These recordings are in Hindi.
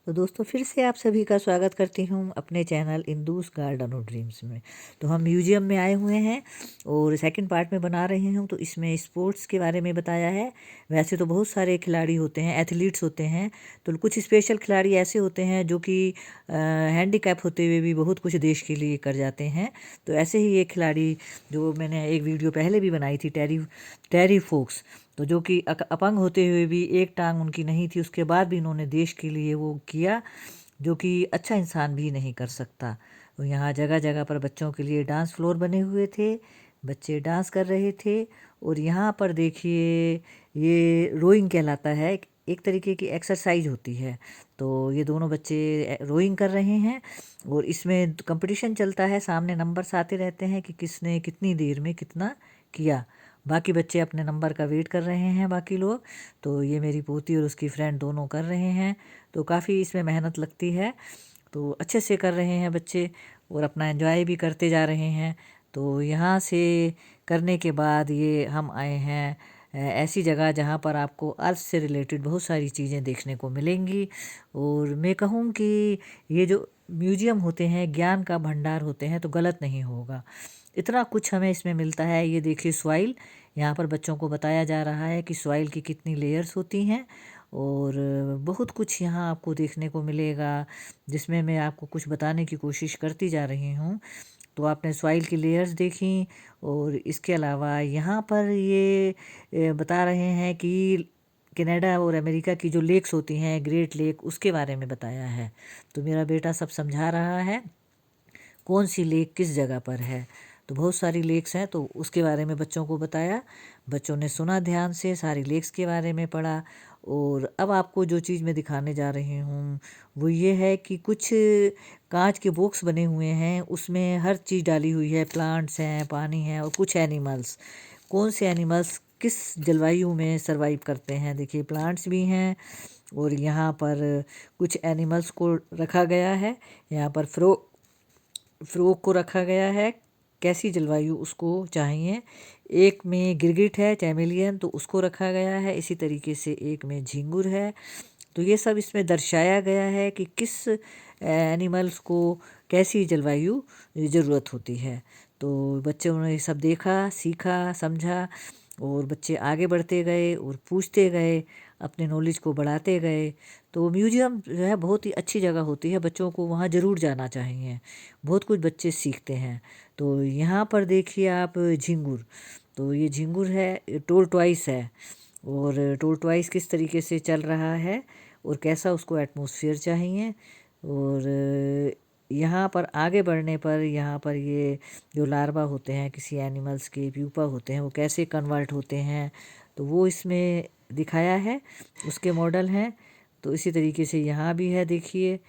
तो दोस्तों फिर से आप सभी का स्वागत करती हूँ अपने चैनल इंदूस गार्डन और ड्रीम्स में। तो हम म्यूजियम में आए हुए हैं और सेकंड पार्ट में बना रहे हूँ। तो इसमें स्पोर्ट्स के बारे में बताया है। वैसे तो बहुत सारे खिलाड़ी होते हैं, एथलीट्स होते हैं। तो कुछ स्पेशल खिलाड़ी ऐसे होते हैं जो कि हैंडीकैप होते हुए भी बहुत कुछ देश के लिए कर जाते हैं। तो ऐसे ही एक खिलाड़ी जो मैंने एक वीडियो पहले भी बनाई थी, टेरी फोक्स, तो जो कि अपंग होते हुए भी एक टांग उनकी नहीं थी, उसके बाद भी इन्होंने देश के लिए वो किया जो कि अच्छा इंसान भी नहीं कर सकता। तो यहाँ जगह जगह पर बच्चों के लिए डांस फ्लोर बने हुए थे, बच्चे डांस कर रहे थे। और यहाँ पर देखिए ये रोइंग कहलाता है, एक तरीके की एक्सरसाइज होती है। तो ये दोनों बच्चे रोइंग कर रहे हैं और इसमें कंपटीशन चलता है, सामने नंबर्स आते रहते हैं कि किसने कितनी देर में कितना किया। बाकी बच्चे अपने नंबर का वेट कर रहे हैं, बाकी लोग। तो ये मेरी पोती और उसकी फ्रेंड दोनों कर रहे हैं। तो काफ़ी इसमें मेहनत लगती है, तो अच्छे से कर रहे हैं बच्चे और अपना एंजॉय भी करते जा रहे हैं। तो यहाँ से करने के बाद ये हम आए हैं ऐसी जगह जहाँ पर आपको अर्थ से रिलेटेड बहुत सारी चीज़ें देखने को मिलेंगी। और मैं कहूँ कि ये जो म्यूजियम होते हैं ज्ञान का भंडार होते हैं, तो गलत नहीं होगा। इतना कुछ हमें इसमें मिलता है। ये देखिए सॉइल, यहाँ पर बच्चों को बताया जा रहा है कि सॉइल की कितनी लेयर्स होती हैं। और बहुत कुछ यहाँ आपको देखने को मिलेगा जिसमें मैं आपको कुछ बताने की कोशिश करती जा रही हूँ। तो आपने सॉइल की लेयर्स देखी और इसके अलावा यहाँ पर ये बता रहे हैं कि कनाडा और अमेरिका की जो लेक्स होती हैं, ग्रेट लेक, उसके बारे में बताया है। तो मेरा बेटा सब समझा रहा है कौन सी लेक किस जगह पर है। तो बहुत सारी लेक्स हैं, तो उसके बारे में बच्चों को बताया। बच्चों ने सुना ध्यान से, सारी लेक्स के बारे में पढ़ा। और अब आपको जो चीज़ मैं दिखाने जा रही हूँ वो ये है कि कुछ कांच के बॉक्स बने हुए हैं, उसमें हर चीज़ डाली हुई है, प्लांट्स हैं, पानी है और कुछ एनिमल्स। कौन से एनिमल्स किस जलवायु में सरवाइव करते हैं, देखिए प्लांट्स भी हैं। और यहाँ पर कुछ एनिमल्स को रखा गया है। यहाँ पर फ्रोग को रखा गया है, कैसी जलवायु उसको चाहिए। एक में गिरगिट है, चैमेलियन, तो उसको रखा गया है। इसी तरीके से एक में झिंगुर है। तो ये सब इसमें दर्शाया गया है कि किस एनिमल्स को कैसी जलवायु ज़रूरत होती है। तो बच्चों ने ये सब देखा, सीखा, समझा और बच्चे आगे बढ़ते गए और पूछते गए, अपने नॉलेज को बढ़ाते गए। तो म्यूजियम जो है बहुत ही अच्छी जगह होती है, बच्चों को वहाँ ज़रूर जाना चाहिए, बहुत कुछ बच्चे सीखते हैं। तो यहाँ पर देखिए आप झिंगुर, तो ये झिंगुर है, टोर्टोइस है। और टोर्टोइस किस तरीके से चल रहा है और कैसा उसको एटमॉस्फेयर चाहिए। और यहाँ पर आगे बढ़ने पर यहाँ पर ये जो लार्वा होते हैं किसी एनिमल्स के, प्यूपा होते हैं, वो कैसे कन्वर्ट होते हैं, तो वो इसमें दिखाया है, उसके मॉडल हैं। तो इसी तरीके से यहाँ भी है, देखिए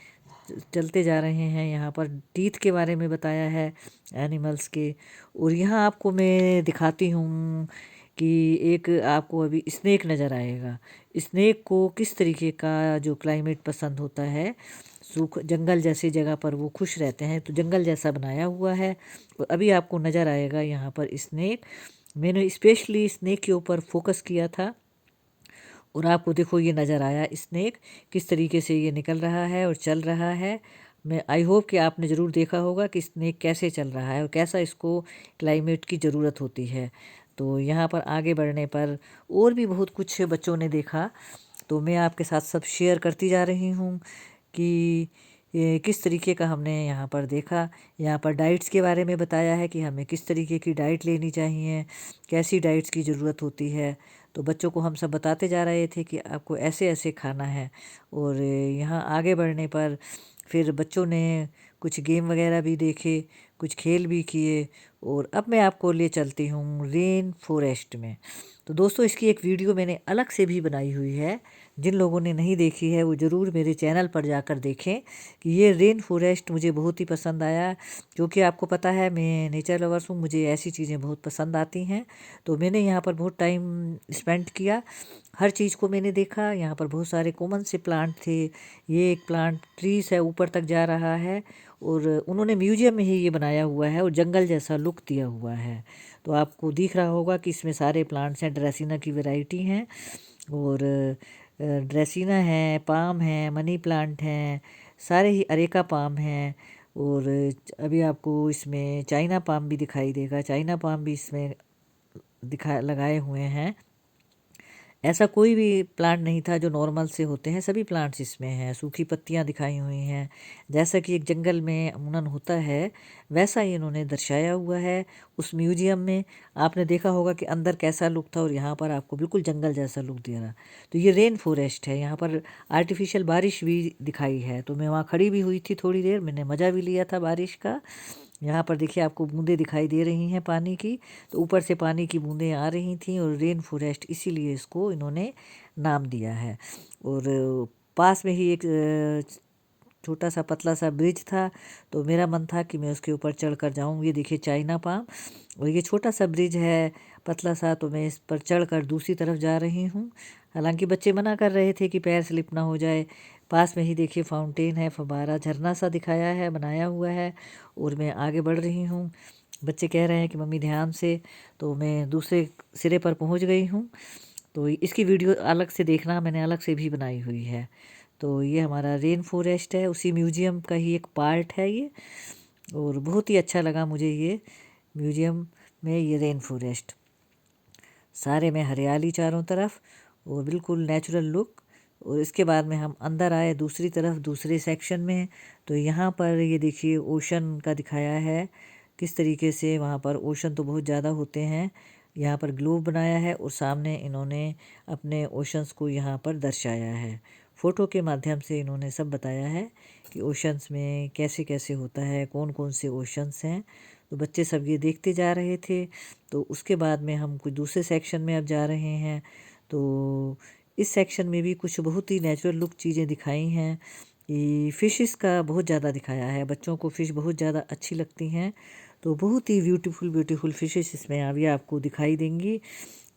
चलते जा रहे हैं। यहाँ पर टीथ के बारे में बताया है एनिमल्स के। और यहाँ आपको मैं दिखाती हूँ कि एक आपको अभी स्नेक नज़र आएगा। स्नेक को किस तरीके का जो क्लाइमेट पसंद होता है, सूख जंगल जैसी जगह पर वो खुश रहते हैं, तो जंगल जैसा बनाया हुआ है। और अभी आपको नज़र आएगा यहाँ पर स्नेक। मैंने स्पेशली स्नेक के ऊपर फोकस किया था और आपको देखो ये नज़र आया स्नेक किस तरीके से ये निकल रहा है और चल रहा है। मैं आई होप कि आपने ज़रूर देखा होगा कि स्नेक कैसे चल रहा है और कैसा इसको क्लाइमेट की ज़रूरत होती है। तो यहाँ पर आगे बढ़ने पर और भी बहुत कुछ बच्चों ने देखा, तो मैं आपके साथ सब शेयर करती जा रही हूँ कि ये किस तरीके का हमने यहाँ पर देखा। यहाँ पर डाइट्स के बारे में बताया है कि हमें किस तरीके की डाइट लेनी चाहिए, कैसी डाइट्स की ज़रूरत होती है। तो बच्चों को हम सब बताते जा रहे थे कि आपको ऐसे ऐसे खाना है। और यहाँ आगे बढ़ने पर फिर बच्चों ने कुछ गेम वगैरह भी देखे, कुछ खेल भी किए। और अब मैं आपको ले चलती हूँ रेन फॉरेस्ट में। तो दोस्तों इसकी एक वीडियो मैंने अलग से भी बनाई हुई है, जिन लोगों ने नहीं देखी है वो ज़रूर मेरे चैनल पर जाकर देखें कि ये रेन फॉरेस्ट मुझे बहुत ही पसंद आया। क्योंकि आपको पता है मैं नेचर लवर्स हूँ, मुझे ऐसी चीज़ें बहुत पसंद आती हैं। तो मैंने यहाँ पर बहुत टाइम स्पेंड किया, हर चीज़ को मैंने देखा। यहाँ पर बहुत सारे कॉमन से प्लांट थे। ये एक प्लांट ट्रीज है, ऊपर तक जा रहा है और उन्होंने म्यूजियम में ही ये बनाया हुआ है और जंगल जैसा लुक दिया हुआ है। तो आपको दिख रहा होगा कि इसमें सारे प्लांट्स हैं, ड्रेसिना की वैरायटी हैं। और ड्रेसिना है, पाम है, मनी प्लांट हैं, सारे ही अरेका पाम हैं। और अभी आपको इसमें चाइना पाम भी दिखाई देगा, चाइना पाम भी इसमें दिखा लगाए हुए हैं। ऐसा कोई भी प्लांट नहीं था जो नॉर्मल से होते हैं, सभी प्लांट्स इसमें हैं। सूखी पत्तियां दिखाई हुई हैं, जैसा कि एक जंगल में अमूमन होता है वैसा ही इन्होंने दर्शाया हुआ है उस म्यूजियम में। आपने देखा होगा कि अंदर कैसा लुक था और यहाँ पर आपको बिल्कुल जंगल जैसा लुक दे रहा। तो ये रेन फॉरेस्ट है, यहाँ पर आर्टिफिशियल बारिश भी दिखाई है। तो मैं वहाँ खड़ी भी हुई थी थोड़ी देर, मैंने मज़ा भी लिया था बारिश का। यहाँ पर देखिए आपको बूंदें दिखाई दे रही हैं पानी की, तो ऊपर से पानी की बूंदें आ रही थी और रेन फॉरेस्ट इसीलिए इसको इन्होंने नाम दिया है। और पास में ही एक छोटा सा पतला सा ब्रिज था, तो मेरा मन था कि मैं उसके ऊपर चढ़ कर जाऊँ। ये देखिए चाइना पाम, और ये छोटा सा ब्रिज है पतला सा, तो मैं इस पर चढ़ कर दूसरी तरफ जा रही हूँ। हालांकि बच्चे मना कर रहे थे कि पैर स्लिप ना हो जाए। पास में ही देखिए फाउंटेन है, फव्वारा झरना सा दिखाया है, बनाया हुआ है। और मैं आगे बढ़ रही हूँ, बच्चे कह रहे हैं कि मम्मी ध्यान से, तो मैं दूसरे सिरे पर पहुँच गई हूँ। तो इसकी वीडियो अलग से देखना, मैंने अलग से भी बनाई हुई है। तो ये हमारा रेन फॉरेस्ट है, उसी म्यूजियम का ही एक पार्ट है ये। और बहुत ही अच्छा लगा मुझे ये म्यूजियम में ये रेन फॉरेस्ट, सारे में हरियाली चारों तरफ और बिल्कुल नेचुरल लुक। और इसके बाद में हम अंदर आए दूसरी तरफ, दूसरे सेक्शन में। तो यहाँ पर ये देखिए ओशन का दिखाया है किस तरीके से, वहाँ पर ओशन तो बहुत ज़्यादा होते हैं। यहाँ पर ग्लोब बनाया है और सामने इन्होंने अपने ओशंस को यहाँ पर दर्शाया है। फ़ोटो के माध्यम से इन्होंने सब बताया है कि ओशंस में कैसे कैसे होता है, कौन कौन से ओशंस हैं। तो बच्चे सब ये देखते जा रहे थे। तो उसके बाद में हम कुछ दूसरे सेक्शन में अब जा रहे हैं। तो इस सेक्शन में भी कुछ बहुत ही नेचुरल लुक चीज़ें दिखाई हैं। ये फ़िशेस का बहुत ज़्यादा दिखाया है, बच्चों को फ़िश बहुत ज़्यादा अच्छी लगती हैं। तो बहुत ही ब्यूटीफुल ब्यूटीफुल फ़िशेस इसमें अभी आपको दिखाई देंगी।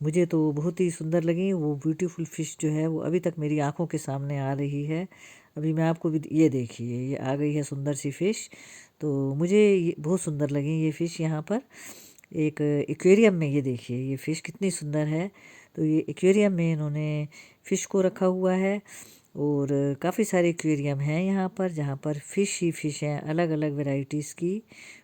मुझे तो बहुत ही सुंदर लगी वो ब्यूटीफुल फ़िश जो है, वो अभी तक मेरी आंखों के सामने आ रही है। अभी मैं आपको भी, ये देखिए ये आ गई है सुंदर सी फ़िश। तो मुझे ये बहुत सुंदर लगी ये फ़िश। यहाँ पर एक एक्वेरियम में ये देखिए ये फ़िश कितनी सुंदर है। तो ये एक्वेरियम में इन्होंने फ़िश को रखा हुआ है। और काफ़ी सारे एक्वेरियम हैं यहाँ पर, जहाँ पर फ़िश ही फ़िश हैं, अलग अलग वैरायटीज़ की,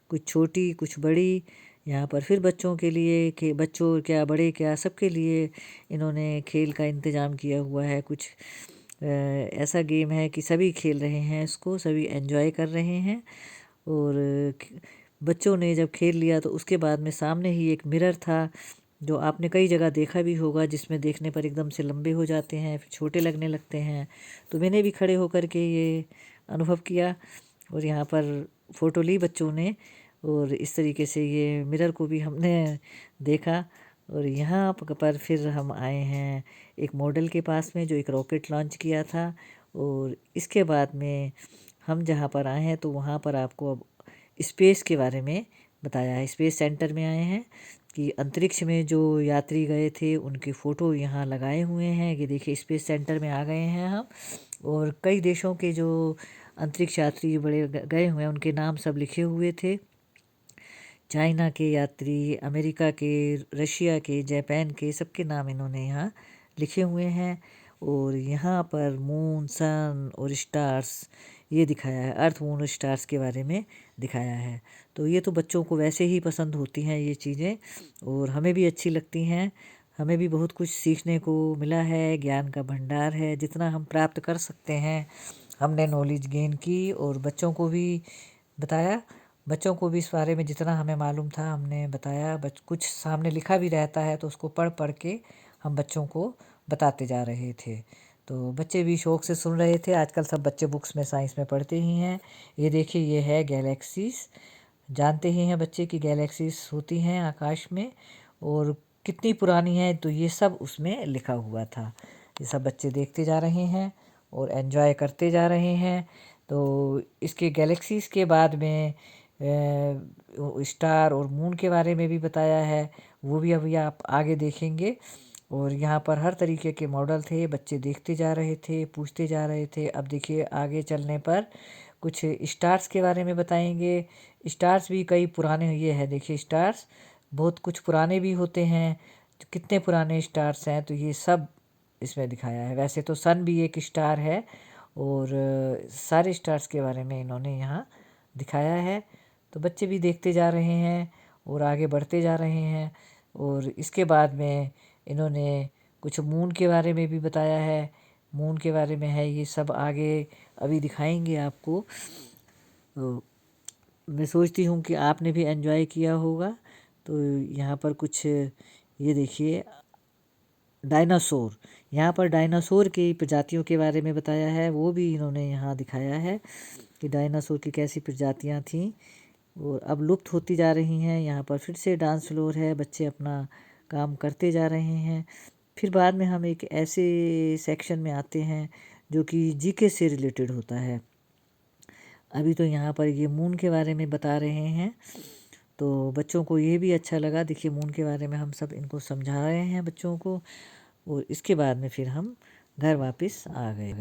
कुछ छोटी कुछ बड़ी। यहाँ पर फिर बच्चों के लिए, कि बच्चों क्या बड़े क्या सबके लिए इन्होंने खेल का इंतज़ाम किया हुआ है। कुछ ऐसा गेम है कि सभी खेल रहे हैं इसको, सभी एंजॉय कर रहे हैं। और बच्चों ने जब खेल लिया तो उसके बाद में सामने ही एक मिरर था, जो आपने कई जगह देखा भी होगा, जिसमें देखने पर एकदम से लंबे हो जाते हैं फिर छोटे लगने लगते हैं। तो मैंने भी खड़े होकर के ये अनुभव किया और यहाँ पर फ़ोटो ली बच्चों ने। और इस तरीके से ये मिरर को भी हमने देखा। और यहाँ पर फिर हम आए हैं एक मॉडल के पास में, जो एक रॉकेट लॉन्च किया था। और इसके बाद में हम जहाँ पर आए हैं तो वहाँ पर आपको अब स्पेस के बारे में बताया है। स्पेस सेंटर में आए हैं कि अंतरिक्ष में जो यात्री गए थे उनके फ़ोटो यहाँ लगाए हुए हैं। ये देखिए स्पेस सेंटर में आ गए हैं हम। और कई देशों के जो अंतरिक्ष यात्री बड़े गए हुए हैं उनके नाम सब लिखे हुए थे। चाइना के यात्री, अमेरिका के, रशिया के, जापान के, सबके नाम इन्होंने यहाँ लिखे हुए हैं। और यहाँ पर मून, सन और स्टार्स ये दिखाया है, अर्थ, मून और स्टार्स के बारे में दिखाया है। तो ये तो बच्चों को वैसे ही पसंद होती हैं ये चीज़ें, और हमें भी अच्छी लगती हैं। हमें भी बहुत कुछ सीखने को मिला है, ज्ञान का भंडार है, जितना हम प्राप्त कर सकते हैं हमने नॉलेज गेन की और बच्चों को भी बताया। बच्चों को भी इस बारे में जितना हमें मालूम था हमने बताया। कुछ सामने लिखा भी रहता है तो उसको पढ़ पढ़ के हम बच्चों को बताते जा रहे थे। तो बच्चे भी शौक़ से सुन रहे थे। आजकल सब बच्चे बुक्स में, साइंस में पढ़ते ही हैं। ये देखिए ये है गैलेक्सीज, जानते ही हैं बच्चे कि गैलेक्सीज होती हैं आकाश में और कितनी पुरानी है। तो ये सब उसमें लिखा हुआ था। ये सब बच्चे देखते जा रहे हैं और एंजॉय करते जा रहे हैं। तो इसके गैलेक्सीज के बाद में स्टार और मून के बारे में भी बताया है, वो भी अभी आप आगे देखेंगे। और यहाँ पर हर तरीके के मॉडल थे, बच्चे देखते जा रहे थे, पूछते जा रहे थे। अब देखिए आगे चलने पर कुछ स्टार्स के बारे में बताएंगे। स्टार्स भी कई पुराने, ये है देखिए स्टार्स बहुत कुछ पुराने भी होते हैं। कितने पुराने स्टार्स हैं, तो ये सब इसमें दिखाया है। वैसे तो सन भी एक स्टार है और सारे स्टार्स के बारे में इन्होंने यहाँ दिखाया है। तो बच्चे भी देखते जा रहे हैं और आगे बढ़ते जा रहे हैं। और इसके बाद में इन्होंने कुछ मून के बारे में भी बताया है। मून के बारे में है, ये सब आगे अभी दिखाएंगे आपको। तो मैं सोचती हूँ कि आपने भी एंजॉय किया होगा। तो यहाँ पर कुछ ये देखिए डायनासोर, यहाँ पर डायनासोर की प्रजातियों के बारे में बताया है, वो भी इन्होंने यहाँ दिखाया है कि डायनासोर की कैसी प्रजातियाँ थीं और अब लुप्त होती जा रही हैं। यहाँ पर फिर से डांस फ्लोर है, बच्चे अपना काम करते जा रहे हैं। फिर बाद में हम एक ऐसे सेक्शन में आते हैं जो कि जीके से रिलेटेड होता है। अभी तो यहाँ पर ये मून के बारे में बता रहे हैं, तो बच्चों को ये भी अच्छा लगा। देखिए मून के बारे में हम सब इनको समझा रहे हैं बच्चों को। और इसके बाद में फिर हम घर वापस आ गए।